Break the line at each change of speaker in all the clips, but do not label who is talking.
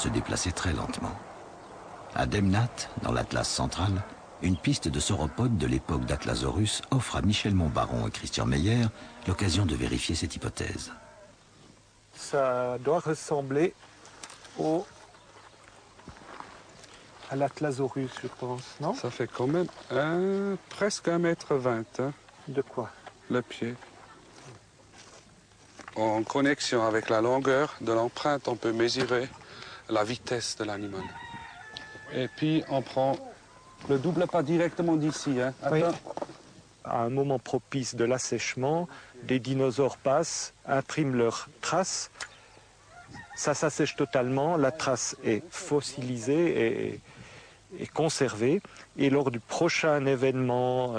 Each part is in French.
se déplacer très lentement. À Demnat, dans l'Atlas central, une piste de sauropodes de l'époque d'Atlasaurus offre à Michel Montbaron et Christian Meyer l'occasion de vérifier cette hypothèse.
Ça doit ressembler à l'Atlasaurus, je pense, non?
Ça fait quand même presque 1,20 m. Hein,
de quoi?
le pied. En connexion avec la longueur de l'empreinte, on peut mesurer la vitesse de l'animal. Et puis on prend le double pas directement d'ici. Hein.
Oui. À un moment propice de l'assèchement, des dinosaures passent, impriment leurs traces. Ça s'assèche totalement, la trace est fossilisée et conservée. Et lors du prochain événement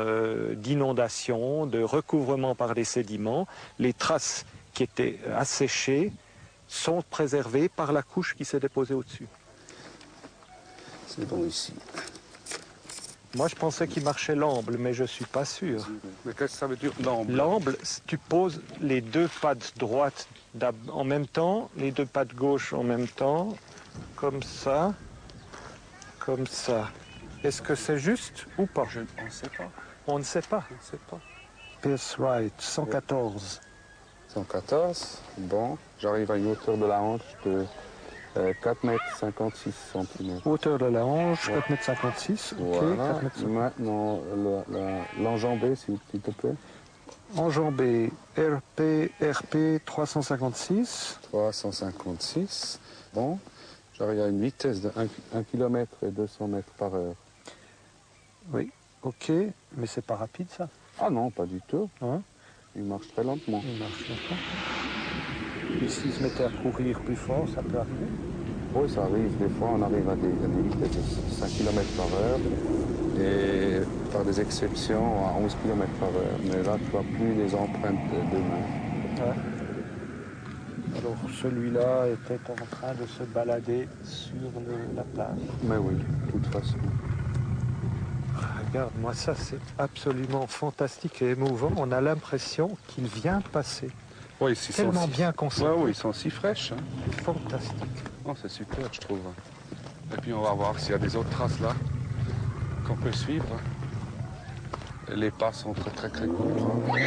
d'inondation, de recouvrement par les sédiments, les traces qui étaient asséchées sont préservées par la couche qui s'est déposée au-dessus.
C'est bon ici.
Moi, je pensais qu'il marchait l'amble, mais je ne suis pas sûr.
Mais qu'est-ce que ça veut dire, l'amble?
L'amble, tu poses les deux pattes droites en même temps, les deux pattes gauches en même temps, comme ça, comme ça. Est-ce que c'est juste ou pas?
On ne sait pas.
On ne sait pas.
On ne sait pas.
Pierce Wright, 114.
114, bon, j'arrive à une hauteur de la hanche de 4,56 m.
Hauteur de la hanche, 4,56 m. Ok,
Voilà.
4,56 m.
Maintenant, l'enjambé, s'il te plaît.
Enjambé, RP 356.
356. Bon, j'arrive à une vitesse de 1 km et 200 mètres par heure.
Oui, ok, mais c'est pas rapide ça.
Ah non, pas du tout.
Hein?
Il marche très lentement.
Il marche lentement. Et s'il se mettait à courir plus fort, ça peut arriver?
Oui, ça arrive. Des fois, on arrive à des vitesses de 5 km par heure et par des exceptions à 11 km par heure. Mais là, tu vois plus les empreintes de main.
Ouais. Alors celui-là était en train de se balader sur la plage.
Mais oui, de toute façon.
Regarde, moi ça c'est absolument fantastique et émouvant. On a l'impression qu'il vient de passer.
Oui, ils
Tellement
sont
bien conservés.
Ouais, oui, ils sont si fraîches. Hein.
Fantastique.
Oh, c'est super, je trouve. Et puis on va voir s'il y a des autres traces là qu'on peut suivre. Les pas sont très très très courts. Hein.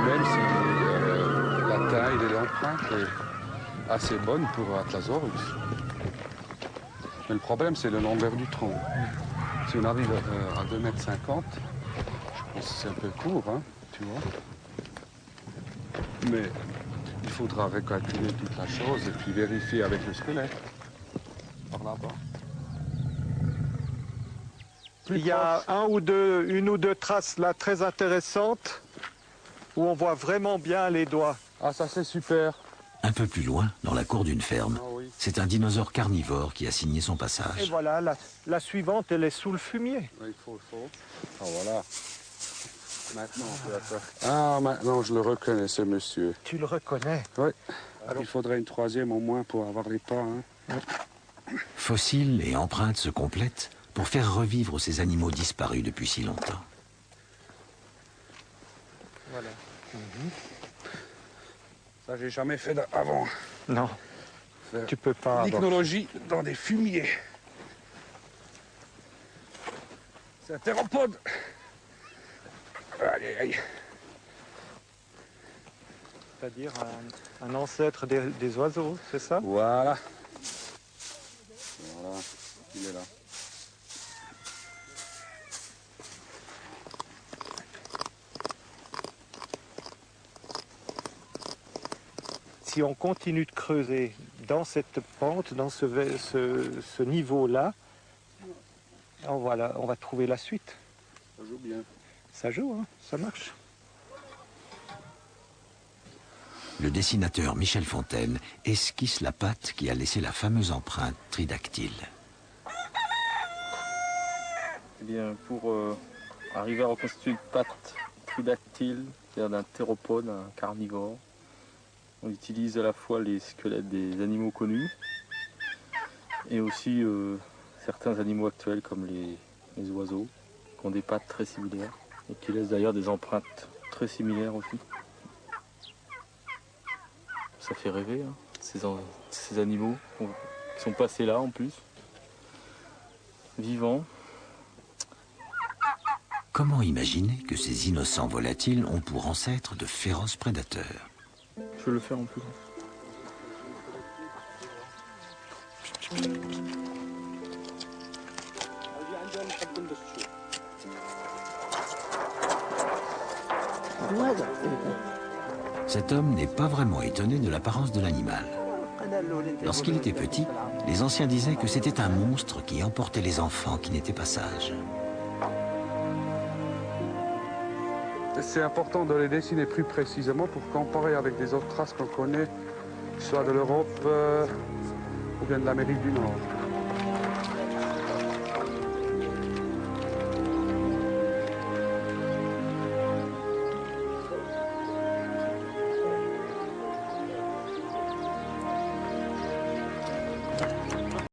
Même si la taille de l'empreinte est assez bonne pour Atlasaurus. Mais le problème, c'est la longueur du tronc. Si on arrive à 2,50 m, je pense que c'est un peu court, hein, tu vois. Mais il faudra recalculer toute la chose et puis vérifier avec le squelette. Par là-bas.
Il y a une ou deux traces là très intéressantes où on voit vraiment bien les doigts.
Ah, ça c'est super.
Un peu plus loin, dans la cour d'une ferme,
Ah oui.
c'est un dinosaure carnivore qui a signé son
Et
passage.
voilà, la suivante, elle est sous le fumier.
Il faut. Ah voilà. Maintenant, maintenant je le reconnais, ce monsieur.
Tu le reconnais?
Oui. Alors, il faudrait une troisième au moins pour avoir les pas. Hein.
Fossiles et empreintes se complètent pour faire revivre ces animaux disparus depuis si longtemps.
Voilà.
Ça, j'ai jamais fait avant.
Non, tu peux pas avoir.
Technologie dans des fumiers. C'est un théropode. Allez.
C'est-à-dire un ancêtre des oiseaux, c'est ça?
Voilà, il est là.
Si on continue de creuser dans cette pente, dans ce niveau-là, on va trouver la suite.
Ça joue bien.
Ça joue, hein, ça marche.
Le dessinateur Michel Fontaine esquisse la patte qui a laissé la fameuse empreinte tridactyle.
Eh bien, pour arriver à reconstituer une patte tridactyle, c'est-à-dire d'un théropode, un carnivore, on utilise à la fois les squelettes des animaux connus et aussi certains animaux actuels comme les oiseaux qui ont des pattes très similaires et qui laissent d'ailleurs des empreintes très similaires aussi. Ça fait rêver, hein, ces animaux qui sont passés là en plus, vivants.
Comment imaginer que ces innocents volatiles ont pour ancêtres de féroces prédateurs?
Je vais le faire en plus.
Cet homme n'est pas vraiment étonné de l'apparence de l'animal. Lorsqu'il était petit, les anciens disaient que c'était un monstre qui emportait les enfants qui n'étaient pas sages.
C'est important de les dessiner plus précisément pour comparer avec des autres traces qu'on connaît, soit de l'Europe ou bien de l'Amérique du Nord.